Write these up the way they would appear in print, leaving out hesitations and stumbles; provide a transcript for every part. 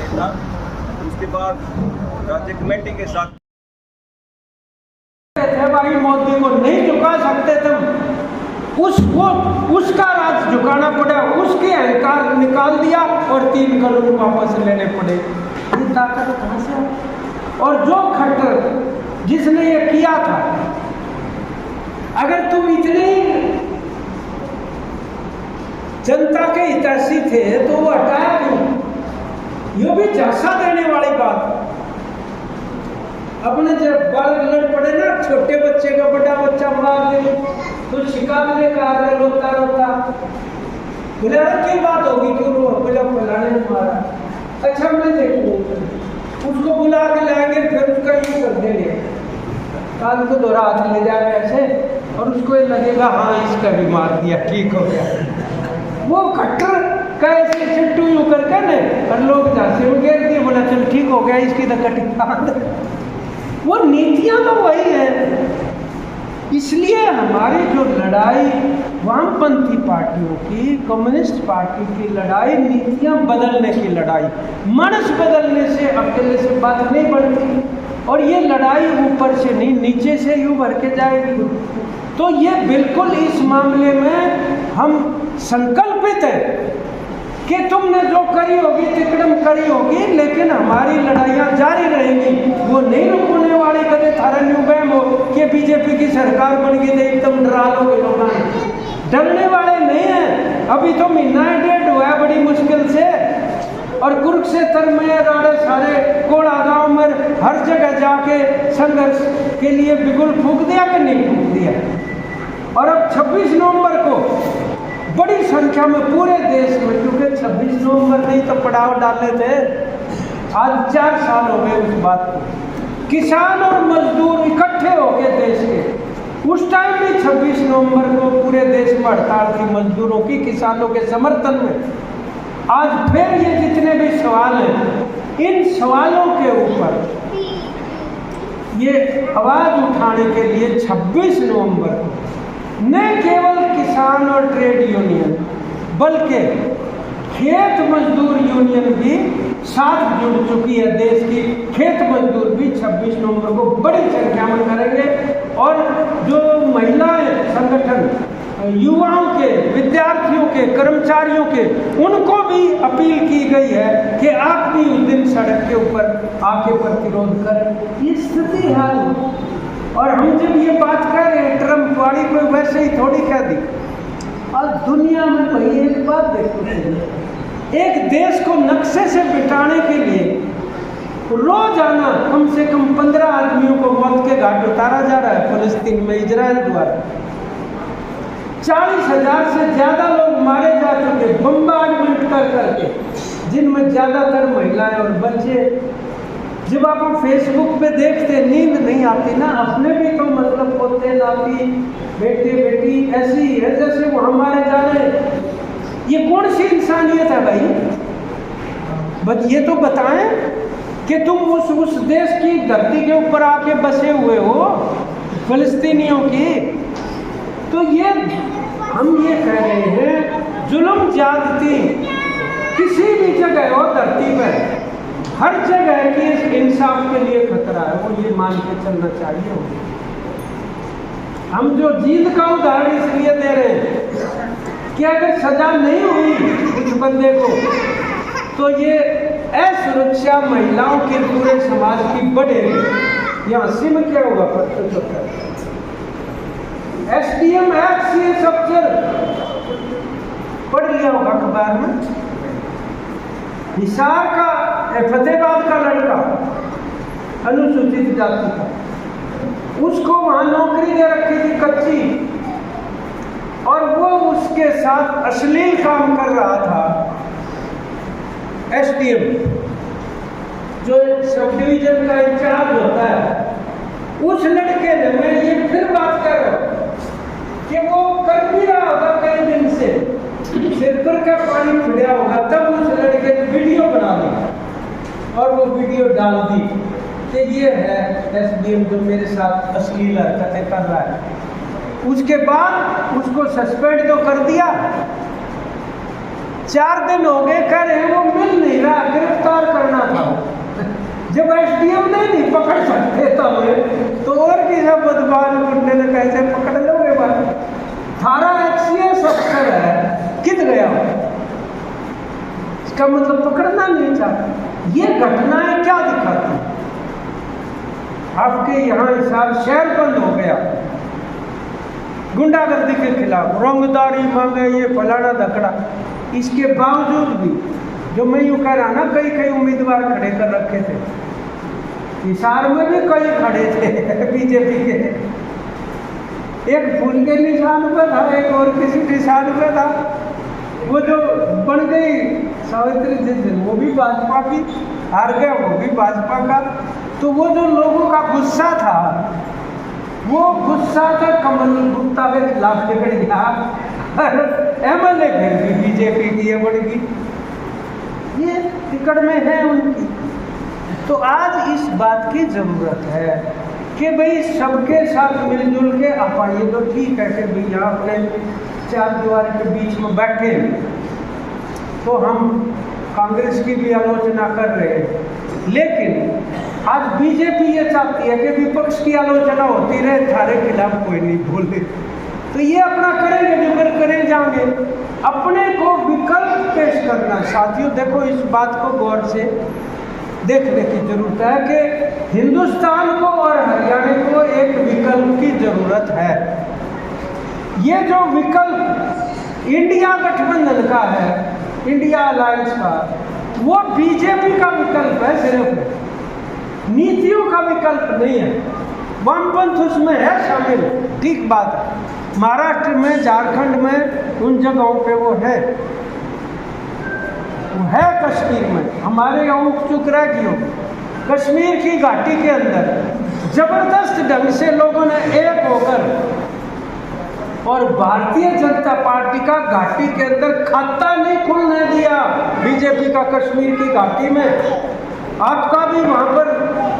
उसके बाद राज्य कमेटी के साथ भाई मोदी को नहीं झुका सकते तुम, उसका राज झुकाना पड़ा, उसके अहंकार निकाल दिया और 3 करोड़ वापस लेने पड़े। ये ताकत कहां से आई? और जो खट्टर जिसने ये किया था, अगर तुम इतने जनता के हितैषी थे तो वो हटाया क्यों? ये भी झांसा देने वाली बात। अपने जब बालक लड़ पड़े ना, छोटे बच्चे का बड़ा बच्चा मार दे तो शिकार लेकर आ रहा रोता रोता, बोले क्या बात होगी, क्यों रो? बोला फलाने ने मारा। अच्छा मैं देखूँ, उसको बुला के लाएंगे, फिर उसका यूँ कर देंगे, कान को दोहरा हाथ ले जाए ऐसे, और उसको ये लगेगा हाँ इसका भी मार दिया, ठीक हो गया। वो खट्टर कैसे चिट्टू यूँ करके ने, और लोग झांसे में घेर दिए, बोला चल ठीक हो गया, इसकी तो कटी। वो नीतियां तो वही है। इसलिए हमारी जो लड़ाई वामपंथी पार्टियों की, कम्युनिस्ट पार्टी की लड़ाई नीतियां बदलने की लड़ाई, मानस बदलने से अकेले से बात नहीं बनती, और ये लड़ाई ऊपर से नहीं नीचे से यूं भर के जाएगी। तो ये बिल्कुल इस मामले में हम संकल्पित है कि तुमने जो करी होगी तिकड़म करी होगी, लेकिन हमारी लड़ाइयाँ जारी रहेंगी, वो नहीं रुकने वाली। कदे थारा न्यू बैम हो कि बीजेपी की सरकार बन गई तो एकदम डरा लोगे लोग, डरने वाले नहीं हैं। अभी तो महीना 1.5 हुआ है बड़ी मुश्किल से, और कुरुक्षेत्र में राड़े सारे कोड़ा गांव में हर जगह जाके संघर्ष के लिए बिगुल फूंक दिया कि नहीं फूंक दिया। और अब 26 नवंबर को बड़ी संख्या में पूरे देश में, क्योंकि 26 नवंबर नहीं तो पड़ाव डाले थे, आज 4 साल हो गए उस बात को, किसान और मजदूर इकट्ठे हो गए देश के। उस टाइम भी 26 नवंबर को पूरे देश में हड़ताल थी मजदूरों की, किसानों के समर्थन में। आज फिर ये जितने भी सवाल हैं, इन सवालों के ऊपर ये आवाज उठाने के लिए 26 नवंबर को न केवल किसान और ट्रेड यूनियन बल्कि खेत मजदूर यूनियन भी साथ जुड़ चुकी है। देश की खेत मजदूर भी 26 नवंबर को बड़ी संख्या में करेंगे, और जो महिलाएं संगठन, युवाओं के, विद्यार्थियों के, कर्मचारियों के, उनको भी अपील की गई है कि आप भी उस दिन सड़क के ऊपर आके प्रतिरोध करें। ये स्थिति है। और हम जब ये बात कर रहे हैं, ट्रम्प वाली कोई वैसे ही थोड़ी कह दी। और दुनिया में भाई एक बात देखो, एक देश को नक्शे से मिटाने के लिए रोजाना कम से कम 15 आदमियों को मौत के घाट उतारा जा रहा है फिलिस्तीन में इजराइल द्वारा। 40,000 से ज्यादा लोग मारे जा चुके बम्बार्डमेंट कर करके, जिनमें ज्यादातर महिलाएं और बच्चे। जब आप फेसबुक पे देखते नींद नहीं आती ना, अपने भी तो मतलब पोते नाती बेटे बेटी ऐसी है जैसे वो हमारे जा रहे। ये कौन सी इंसानियत है भाई? बस ये तो बताएं कि तुम उस देश की धरती के ऊपर आके बसे हुए हो, फिलिस्तीनियों की। तो ये हम ये कह रहे हैं, जुल्म ज्यादती किसी भी जगह हो धरती पर, हर जगह की इंसाफ के लिए खतरा है, वो ये मान के चलना चाहिए। हम जो जीत का उदाहरण इसलिए दे रहे हैं कि अगर सजा नहीं हुई उस बंदे को, तो ये असुरक्षा महिलाओं के पूरे समाज की बढ़ेगी। यहाँ सिम क्या होगा? SDM एक्सीएस अफसर पढ़ लिया होगा अखबार में, हिसार का फतेहाबाद का लड़का अनुसूचित जाति का, उसको वहां नौकरी दे रखी थी कच्ची, और वो उसके साथ अश्लील काम कर रहा था। SDM जो सब डिवीजन का इंचार्ज होता है, उस लड़के ने, मैं ये फिर बात कर रहा हूं कि वो कर भी रहा होगा कई दिन से, सिर पर का पानी फिरा होगा, तब उस लड़के ने वीडियो बना दी और वो वीडियो डाल दी कि ये है SDM जो मेरे साथ अश्लील हरकतें कर रहा है। उसके बाद उसको सस्पेंड तो कर दिया, 4 दिन हो गए, कह रहे हैं वो मिल नहीं रहा, गिरफ्तार करना इसका मतलब पकड़ना नहीं चाहता। ये घटनाएं क्या दिखाती हैं? आपके यहाँ हिसाब शहर बंद हो गया गुंडागर्दी के खिलाफ, रंगदारी मांगे, ये फलाना धकड़ा। इसके बावजूद भी जो मैं यूँ कह रहा ना, कई कई उम्मीदवार खड़े कर रखे थे, हिसार में भी कई खड़े थे बीजेपी के। एक फूल के निशान पे था, एक और किसी निशान पे था। वो जो बन गई सावित्री जिंदल, वो भी भाजपा की, हार गया वो भी भाजपा का। तो वो जो लोगों का गुस्सा था, वो गुस्सा था कमल गुप्ता के खिलाफ निकल गया, MLA फिर भी बीजेपी की ये बढ़ गई। ये टिकट में है उनकी। तो आज इस बात की जरूरत है कि भाई सबके साथ मिलजुल के अपन, ये तो ठीक है कि भाई यहाँ अपने चार दीवार के बीच में बैठे तो हम कांग्रेस की भी आलोचना कर रहे हैं, लेकिन आज बीजेपी ये चाहती है कि विपक्ष की आलोचना होती रहे, थारे खिलाफ कोई नहीं बोले। तो ये अपना करेंगे जो करें जाएंगे, अपने को विकल्प पेश करना। साथियों देखो, इस बात को गौर से देखने की जरूरत है कि हिंदुस्तान को और हरियाणा को एक विकल्प की जरूरत है। ये जो विकल्प इंडिया गठबंधन का है, इंडिया अलायंस का, वो बीजेपी का विकल्प है, सिर्फ नीतियों का विकल्प नहीं है। वामपंथ उसमें है शामिल, ठीक बात है। महाराष्ट्र में, झारखंड में, उन जगहों पे वो है कश्मीर में। हमारे यहाँ उठ चुक रह गई हो। कश्मीर की घाटी के अंदर जबरदस्त ढंग से लोगों ने एक होकर, और भारतीय जनता पार्टी का घाटी के अंदर खाता नहीं खुलने दिया बीजेपी का कश्मीर की घाटी में। आपका भी वहाँ पर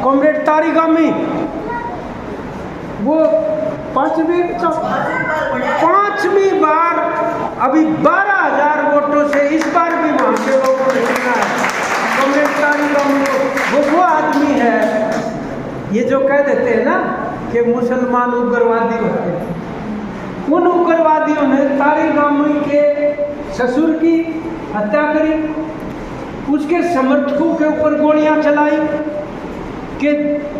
कॉमरेड तारिगामी, वो पांचवी बार, अभी 12,000 वोटों से इस बार भी वहाँ के लोगों ने चुना है कॉमरेड तारिगामी को। वो आदमी है, ये जो कह देते हैं ना कि मुसलमान उग्रवादी होते हैं, उन उग्रवादियों ने तारिगामी के ससुर की हत्या करी, उसके समर्थकों के ऊपर गोलियां चलाई कि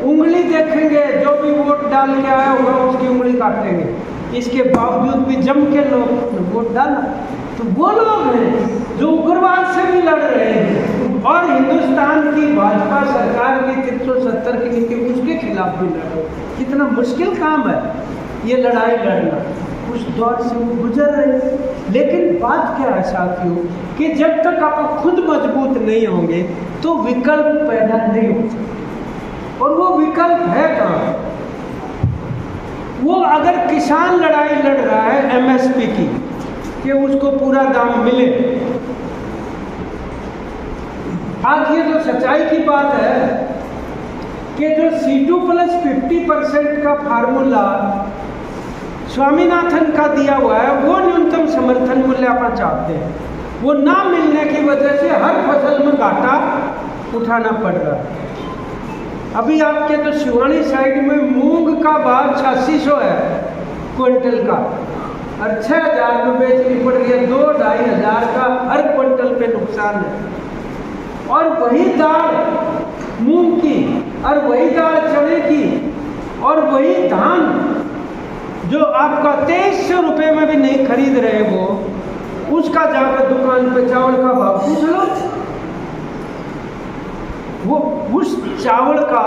उंगली देखेंगे, जो भी वोट डाल के आया होगा उसकी उंगली काटेंगे। इसके बावजूद भी जम के लोग वोट डाला। तो वो लोग हैं जो उग्रवाद से भी लड़ रहे हैं और हिंदुस्तान की भाजपा सरकार की 370 की नीति, उसके खिलाफ भी लड़ रहे हैं। कितना मुश्किल काम है ये लड़ाई लड़ना, उस दौर से वो गुजर रहे हैं। लेकिन बात क्या है साथियों कि जब तक आप खुद मजबूत नहीं होंगे तो विकल्प पैदा नहीं हो सकते। और वो विकल्प है कहाँ? वो अगर किसान लड़ाई लड़ रहा है MSP की, कि उसको पूरा दाम मिले, आज ये जो सच्चाई की बात है कि जो C2+50% का फार्मूला स्वामीनाथन का दिया हुआ है, वो न्यूनतम समर्थन मूल्य आप चाहते हैं, वो ना मिलने की वजह से हर फसल में घाटा उठाना पड़ रहा है। अभी आपके तो शिवानी साइड में मूंग का भाव 8600 है क्विंटल का, और 6,000 में बेचनी पड़ रही है। 2-2,500 का हर क्विंटल पे नुकसान है। और वही दाल मूंग की, और वही दाल चने की, और वही धान जो आपका 2300 रुपये में भी नहीं खरीद रहे, वो उसका जाकर दुकान पे चावल का भाव पूछ लो, वो उस चावल का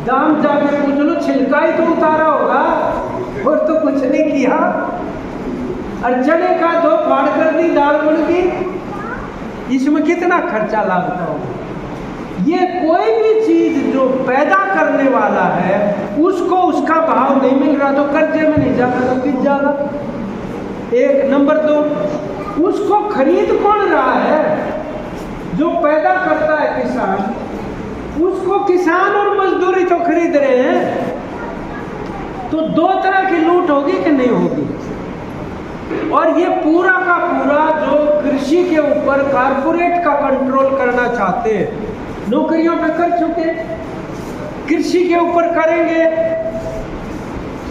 दाम जाके पूछ लो, छिलका ही तो उतारा होगा और तो कुछ नहीं किया। और चने का 2 फाड़ कर दी दाल बन की, इसमें कितना खर्चा लागता होगा। ये कोई भी चीज जो पैदा करने वाला है उसको उसका भाव नहीं मिल रहा तो कर्जे में नहीं जाता तो किस जाएगा। एक नंबर 2, उसको खरीद कौन रहा है? जो पैदा करता है किसान, उसको किसान और मजदूरी तो खरीद रहे हैं। तो 2 तरह की लूट होगी कि नहीं होगी। और ये पूरा का पूरा जो कृषि के ऊपर कारपोरेट का कंट्रोल करना चाहते हैं, नौकरियों पे कर चुके, कृषि के ऊपर करेंगे,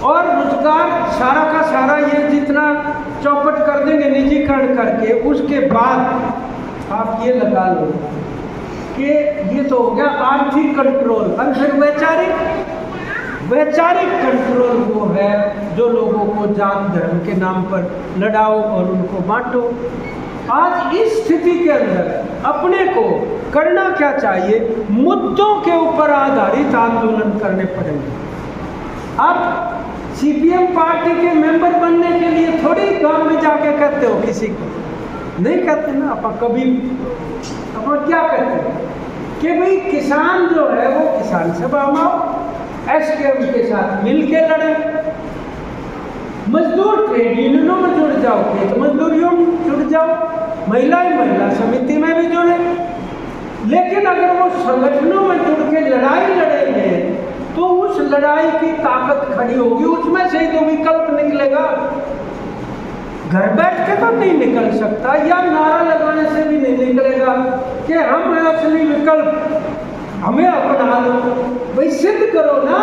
और रोजगार सारा का सारा ये जितना चौपट कर देंगे निजीकरण करके, उसके बाद आप ये लगा लो कि ये तो हो गया आर्थिक कंट्रोल, और फिर वैचारिक कंट्रोल वो है जो लोगों को जात धर्म के नाम पर लड़ाओ और उनको बांटो। आज इस स्थिति के अंदर अपने को करना क्या चाहिए? मुद्दों के ऊपर आधारित आंदोलन करने पड़ेंगे। आप सीपीएम पार्टी के मेंबर बनने के लिए थोड़ी गांव में जाके कहते हो किसी को, नहीं कहते ना। आप कभी अपन क्या कहते हैं कि भाई किसान जो है वो किसान सभा में आओ, एसकेएम के साथ मिल के लड़े, मजदूर ट्रेड यूनियनों में जुड़ जाओ, खेत मजदूरियों में जुड़ जाओ, महिला समिति में भी जुड़े। लेकिन अगर वो संगठनों में जुड़ के लड़ाई लड़ेंगे तो उस लड़ाई की ताकत खड़ी होगी, उसमें से ही तो विकल्प निकलेगा। घर बैठ के तो नहीं निकल सकता, या नारा लगाने से भी नहीं निकलेगा कि हम हैं असली विकल्प, हमें अपना लो। भाई सिद्ध करो ना,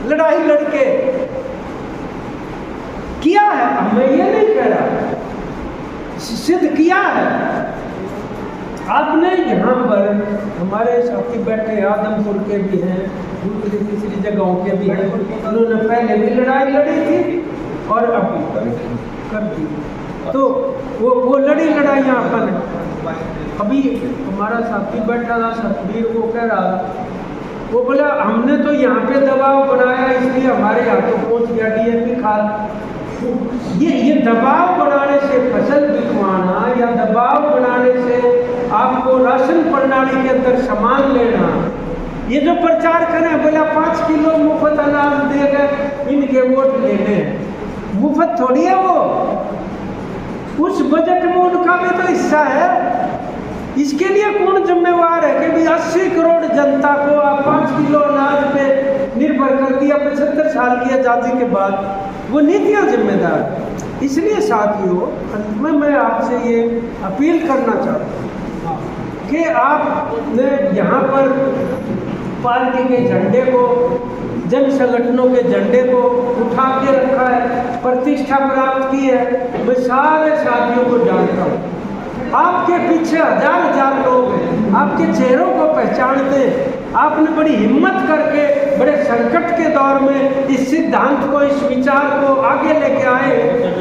लड़ाई लड़के किया है, मैं ये नहीं कह रहा, सिद्ध किया है आपने। यहाँ पर हमारे साथी बैठे आदमपुर के भी हैं, दूसरी तीसरी जगहों के भी हैं, उन्होंने पहले भी लड़ाई लड़ी थी और अभी कर दी। तो वो लड़ी लड़ाइयाँ अपन, अभी हमारा साथी बैठा था सतबीर, वो कह रहा था, वो बोला हमने तो यहाँ पे दबाव बनाया इसलिए हमारे हाथों पहुँच गया डीएपी खाद। ये दबाव बनाने से फसल बिकवाना या दबाव बनाने से आपको राशन प्रणाली के अंदर सामान लेना, ये जो प्रचार करें बोला 5 किलो मुफ्त अनाज दे गए इनके वोट लेने हैं, मुफ्त थोड़ी है वो, उस बजट में उनका भी तो हिस्सा है। इसके लिए कौन जिम्मेवार है कि भाई 80 करोड़ जनता को आप 5 किलो अनाज पे निर्भर कर दिया 75 साल की आज़ादी के बाद, वो नीतियाँ जिम्मेदार। इसलिए साथियों, अंत में मैं आपसे ये अपील करना चाहता हूँ कि आपने यहाँ पर पार्टी के झंडे को, जन संगठनों के झंडे को उठा के रखा है, प्रतिष्ठा प्राप्त की है। मैं सारे साथियों को जानता हूँ, आपके पीछे हजार लोग हैं, आपके चेहरों को पहचानते हैं। आपने बड़ी हिम्मत करके बड़े संकट के दौर में इस सिद्धांत को, इस विचार को आगे लेके आए,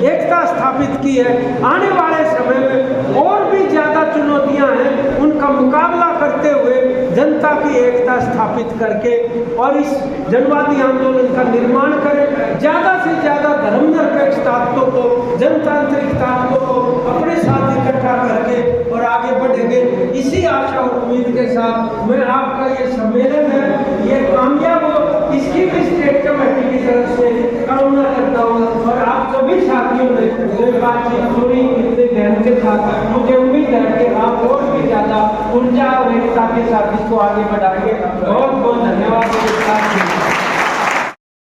एकता स्थापित की है। आने वाले समय में और भी ज़्यादा चुनौतियां हैं, उनका मुकाबला करते हुए जनता की एकता स्थापित करके और इस जनवादी आंदोलन का निर्माण करें। ज़्यादा से ज़्यादा धर्मनिरपेक्ष ताकतों को, जनतांत्रिक ताकतों को अपने साथ इकट्ठा करके और आगे बढ़ेंगे। इसी आशा और उम्मीद के साथ मैं आपका ये सम्मेलन है, ये कामयाब हो, इसकी भी स्टेट कमेटी की तरफ से कामना करता हूँ। और आप सभी साथियों ने बातचीत पूरी इतने ध्यान के साथ, मुझे उम्मीद है कि आप और भी ज़्यादा ऊर्जा और एकता के साथ इसको आगे बढ़ा